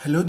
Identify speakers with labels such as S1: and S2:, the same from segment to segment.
S1: Hello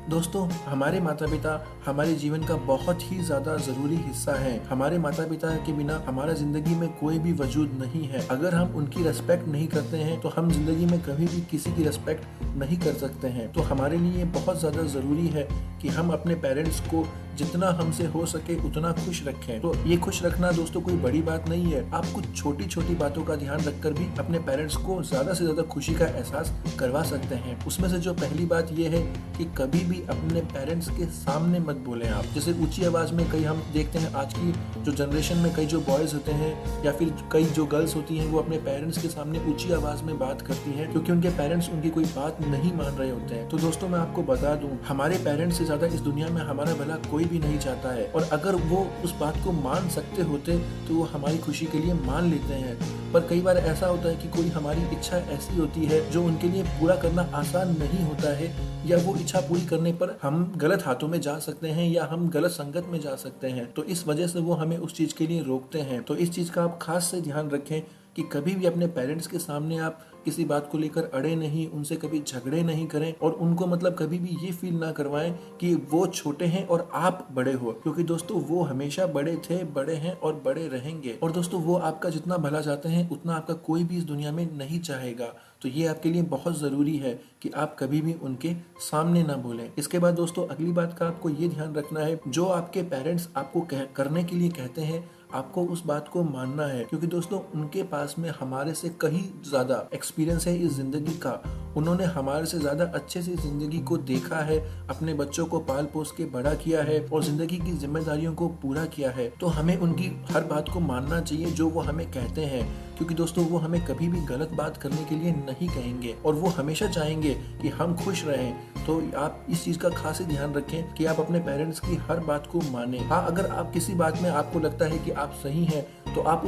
S1: दोस्तों हमारे माता पिता हमारे जीवन का बहुत ही ज़्यादा ज़रूरी हिस्सा है। हमारे माता पिता के बिना हमारा ज़िंदगी में कोई भी वजूद नहीं है। अगर हम उनकी रेस्पेक्ट नहीं करते हैं तो हम ज़िंदगी में कभी भी किसी की रेस्पेक्ट नहीं कर सकते हैं। तो हमारे लिए बहुत ज़्यादा ज़रूरी है कि हम अपने पेरेंट्स को जितना हमसे हो सके उतना खुश रखें। तो ये खुश रखना दोस्तों कोई बड़ी बात नहीं है। आप कुछ छोटी छोटी बातों का ध्यान रखकर भी अपने पेरेंट्स को ज़्यादा से ज़्यादा खुशी का एहसास करवा सकते हैं। उसमें से जो पहली बात ये है कि कभी भी अपने पेरेंट्स के सामने मत बोलें आप। जैसे ऊंची आवाज़ में कई हम देखते हैं आज की जो जनरेशन में कई जो बॉयज़ होते हैं या फिर कई जो गर्ल्स होती हैं वो अपने पेरेंट्स के सामने ऊंची आवाज़ में बात करती हैं क्योंकि उनके पेरेंट्स उनकी कोई बात नहीं मान रहे होते हैं। तो दोस्तों मैं आपको बता दूं, हमारे पेरेंट्स से ज़्यादा इस दुनिया में हमारा भला कोई भी नहीं चाहता है। और अगर वो उस बात को मान सकते होते तो वो हमारी खुशी के लिए मान लेते हैं। पर कई बार ऐसा होता है कि कोई हमारी इच्छा ऐसी होती है जो उनके लिए पूरा करना आसान नहीं होता है, या वो इच्छा पूरी करने पर हम गलत हाथों में जा सकते हैं या हम गलत संगत में जा सकते हैं। तो इस वजह से वो हमें उस चीज़ के लिए रोकते हैं। तो इस चीज़ का आप खास से ध्यान रखें कि कभी भी अपने पेरेंट्स के सामने आप किसी बात को लेकर अड़े नहीं, उनसे कभी झगड़े नहीं करें और उनको कभी भी ये फील ना करवाएं कि वो छोटे हैं और आप बड़े हो, क्योंकि दोस्तों वो हमेशा बड़े थे, बड़े हैं और बड़े रहेंगे। और दोस्तों वो आपका जितना भला चाहते हैं उतना आपका कोई भी इस दुनिया में नहीं चाहेगा। तो ये आपके लिए बहुत ज़रूरी है कि आप कभी भी उनके सामने ना बोलें। इसके बाद दोस्तों अगली बात का आपको ये ध्यान रखना है, जो आपके पेरेंट्स आपको करने के लिए कहते हैं आपको उस बात को मानना है, क्योंकि दोस्तों उनके पास में हमारे से कहीं ज़्यादा एक्सपीरियंस है इस ज़िंदगी का। उन्होंने हमारे से ज़्यादा अच्छे से ज़िंदगी को देखा है, अपने बच्चों को पाल पोस के बड़ा किया है और ज़िंदगी की जिम्मेदारियों को पूरा किया है। तो हमें उनकी हर बात को मानना चाहिए जो वो हमें कहते हैं, क्योंकि दोस्तों वो हमें कभी भी गलत बात करने के लिए नहीं कहेंगे और वो हमेशा चाहेंगे कि हम खुश रहें। तो आप इस चीज़ का खास ध्यान रखें कि आप अपने पेरेंट्स की हर बात को मानें। हाँ, अगर आप किसी बात में आपको लगता है कि आप सही हैं तो आप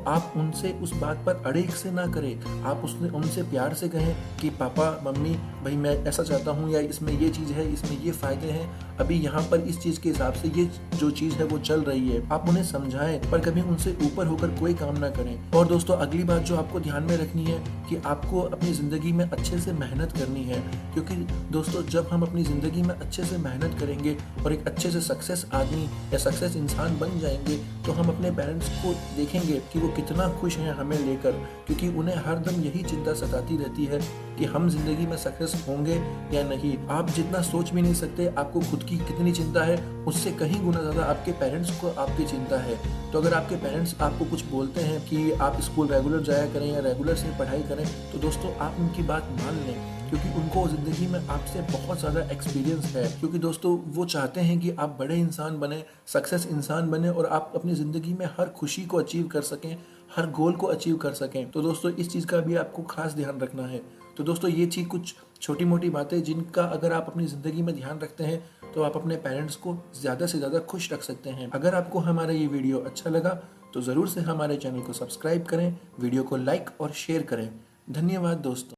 S1: आप उनसे उस बात पर अड़ेक से ना करें। आप उनसे प्यार से कहें कि पापा मम्मी भाई मैं ऐसा चाहता हूँ, या इसमें ये चीज़ है, इसमें ये फ़ायदे हैं, अभी यहाँ पर इस चीज़ के हिसाब से ये जो चीज़ है वो चल रही है। आप उन्हें समझाएं पर कभी उनसे ऊपर होकर कोई काम ना करें। और दोस्तों अगली बात जो आपको ध्यान में रखनी है कि आपको अपनी ज़िंदगी में अच्छे से मेहनत करनी है, क्योंकि दोस्तों जब हम अपनी ज़िंदगी में अच्छे से मेहनत करेंगे और एक अच्छे से सक्सेस आदमी या सक्सेस इंसान बन जाएंगे तो हम अपने पेरेंट्स को देखेंगे कि वो कितना खुश हैं हमें लेकर, क्योंकि उन्हें हर दम यही चिंता सताती रहती है कि हम जिंदगी में सक्सेस होंगे या नहीं। आप जितना सोच भी नहीं सकते आपको खुद की कितनी चिंता है, उससे कहीं गुना ज़्यादा आपके पेरेंट्स को आपकी चिंता है। तो अगर आपके पेरेंट्स आपको कुछ बोलते हैं कि आप स्कूल रेगुलर जाया करें या रेगुलर से पढ़ाई करें, तो दोस्तों आप उनकी बात मान लें, क्योंकि उनको ज़िंदगी में आपसे बहुत ज़्यादा एक्सपीरियंस है। क्योंकि दोस्तों वो चाहते हैं कि आप बड़े इंसान बने, सक्सेस इंसान बने और आप अपनी ज़िंदगी में हर खुशी को अचीव कर सकें, हर गोल को अचीव कर सकें। तो दोस्तों इस चीज़ का भी आपको खास ध्यान रखना है। तो दोस्तों ये चीज़ कुछ छोटी मोटी बातें जिनका अगर आप अपनी ज़िंदगी में ध्यान रखते हैं तो आप अपने पेरेंट्स को ज़्यादा से ज़्यादा खुश रख सकते हैं। अगर आपको हमारा ये वीडियो अच्छा लगा तो ज़रूर से हमारे चैनल को सब्सक्राइब करें, वीडियो को लाइक और शेयर करें। धन्यवाद दोस्तों।